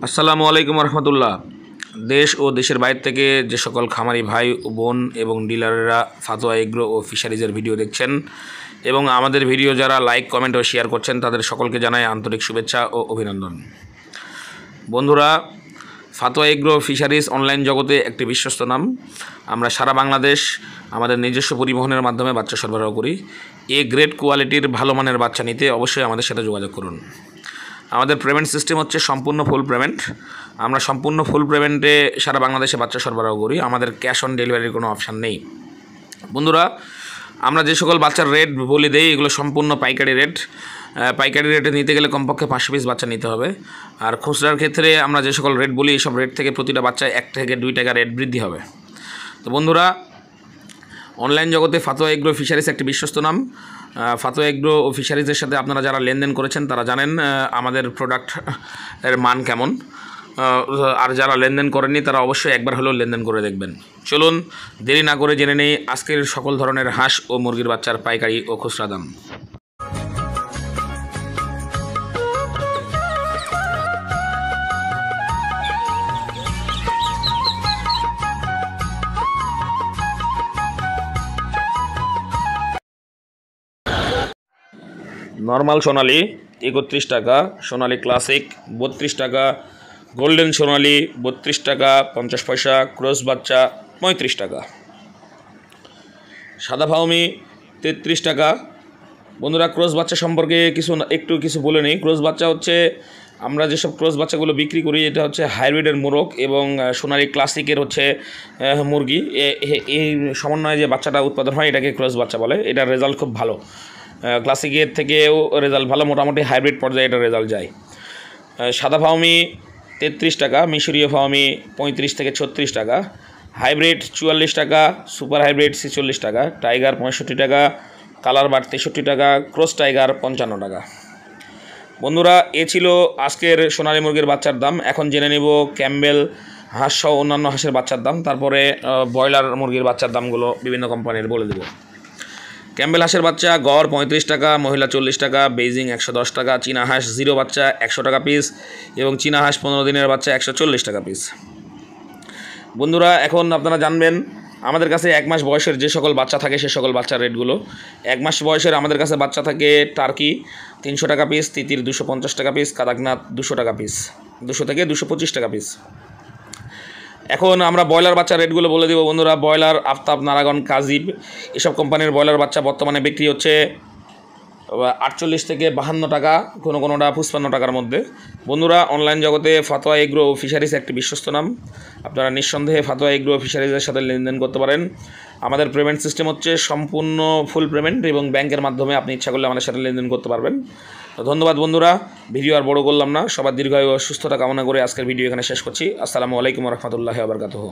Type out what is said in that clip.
আসসালামু আলাইকুম রহমতুল্লাহ। দেশ ও দেশের বাইরে থেকে যে সকল খামারি ভাই ও বোন এবং ডিলাররা ফাতোয়া এগ্রো ও ফিশারিজের ভিডিও দেখছেন এবং আমাদের ভিডিও যারা লাইক কমেন্ট ও শেয়ার করছেন তাদের সকলকে জানাই আন্তরিক শুভেচ্ছা ও অভিনন্দন। বন্ধুরা, ফাতোয়া এগ্রো ফিশারিজ অনলাইন জগতে একটি বিশ্বস্ত নাম। আমরা সারা বাংলাদেশ আমাদের নিজস্ব পরিবহনের মাধ্যমে বাচ্চা সরবরাহ করি। গ্রেড কোয়ালিটির ভালো মানের বাচ্চা নিতে অবশ্যই আমাদের সাথে যোগাযোগ করুন। আমাদের পেমেন্ট সিস্টেম হচ্ছে সম্পূর্ণ ফুল পেমেন্ট। আমরা সম্পূর্ণ ফুল পেমেন্টে সারা বাংলাদেশে বাচ্চা সরবরাহ করি। আমাদের ক্যাশ অন ডেলিভারির কোনো অপশান নেই। বন্ধুরা, আমরা যে সকল বাচ্চার রেট বলে দেই এগুলো সম্পূর্ণ পাইকারি রেট। পাইকারি রেটে নিতে গেলে কমপক্ষে 500 পিস বাচ্চা নিতে হবে। আর খুচরার ক্ষেত্রে আমরা যে সকল রেট বলি এইসব রেট থেকে প্রতিটা বাচ্চায় 1 থেকে 2 টাকা রেট বৃদ্ধি হবে। তো বন্ধুরা, অনলাইন জগতে ফাতোয়া এগ্রো ফিশারিজ একটি বিশ্বস্ত নাম। ফাতোয়া এগ্রো ও ফিশারিজের সাথে আপনারা যারা লেনদেন করেছেন তারা জানেন আমাদের প্রোডাক্ট এর মান কেমন। আর যারা লেনদেন করেননি তারা অবশ্যই একবার হলেও লেনদেন করে দেখবেন। চলুন দেরি না করে জেনে নেই আজকের সকল ধরনের হাঁস ও মুরগির বাচ্চার পাইকারি ও খুচরা দাম। নর্মাল সোনালি 31 টাকা, সোনালি ক্লাসিক 32 টাকা, গোল্ডেন সোনালি 32 টাকা 50 পয়সা, ক্রস বাচ্চা 35 টাকা, সাদা ফাউমি 33 টাকা। বন্ধুরা, ক্রস বাচ্চা সম্পর্কে কিছু বলে নেই। ক্রস বাচ্চা হচ্ছে আমরা যেসব ক্রস বাচ্চাগুলো বিক্রি করি এটা হচ্ছে হাইব্রিডের মোরগ এবং সোনালি ক্লাসিকের হচ্ছে মুরগি। এই সমন্বয়ে যে বাচ্চাটা উৎপাদন হয় এটাকে ক্রস বাচ্চা বলে। এটার রেজাল্ট খুব ভালো। ক্লাসিকের থেকেও রেজাল্ট ভালো, মোটামুটি হাইব্রিড পর্যায়ে এটা রেজাল্ট যায়। সাদা ফাউমি 33 টাকা, মিশরীয় ফাউমি 35 থেকে 36 টাকা, হাইব্রিড 44 টাকা, সুপার হাইব্রিড 46 টাকা, টাইগার 65 টাকা, কালার বার্ড 63 টাকা, ক্রস টাইগার 55 টাকা। বন্ধুরা, এ ছিল আজকের সোনালী মুরগির বাচ্চার দাম। এখন জেনে নেব ক্যাম্বেল হাঁস সহ অন্যান্য হাঁসের বাচ্চার দাম, তারপরে ব্রয়লার মুরগির বাচ্চার দামগুলো বিভিন্ন কোম্পানির বলে দেব। ক্যাম্বেল হাঁসের বাচ্চা গড় 35 টাকা, মহিলা 40 টাকা, বেইজিং 110 টাকা, চীনা হাঁস 0 বাচ্চা 100 টাকা পিস এবং চীনা হাঁস 15 দিনের বাচ্চা 140 টাকা পিস। বন্ধুরা, এখন আপনারা জানবেন আমাদের কাছে 1 মাস বয়সের যে সকল বাচ্চা থাকে সে সকল বাচ্চার রেটগুলো। 1 মাস বয়সের আমাদের কাছে বাচ্চা থাকে টার্কি 300 টাকা পিস, তিতির 250 টাকা পিস, কাদাকনাথ 200 টাকা পিস, 200 থেকে 225 টাকা পিস। এখন আমরা ব্রয়লার বাচ্চার রেটগুলো বলে দেবো। বন্ধুরা, ব্রয়লার আফতাব, নারাগণ, কাজিব এসব কোম্পানির ব্রয়লার বাচ্চা বর্তমানে বিক্রি হচ্ছে 48 থেকে 52 টাকা, কোনোটা 55 টাকার মধ্যে। বন্ধুরা, অনলাইন জগতে ফাতোয়া এগ্রো ও ফিশারিজ একটি বিশ্বস্ত নাম। আপনারা নিঃসন্দেহে ফাতোয়া এগ্রো ও ফিশারিজের সাথে লেনদেন করতে পারেন। আমাদের পেমেন্ট সিস্টেম হচ্ছে সম্পূর্ণ ফুল পেমেন্ট এবং ব্যাংকের মাধ্যমে আপনি ইচ্ছা করলে আমাদের সাথে লেনদেন করতে পারবেন। ধন্যবাদ বন্ধুরা, ভিডিও আর বড় করলাম না। সবার দীর্ঘায়ু ও সুস্থতা কামনা করে আজকের ভিডিও এখানে শেষ করছি। আসসালামু আলাইকুম রহমতুল্লাহি ওয়া বারাকাতুহু।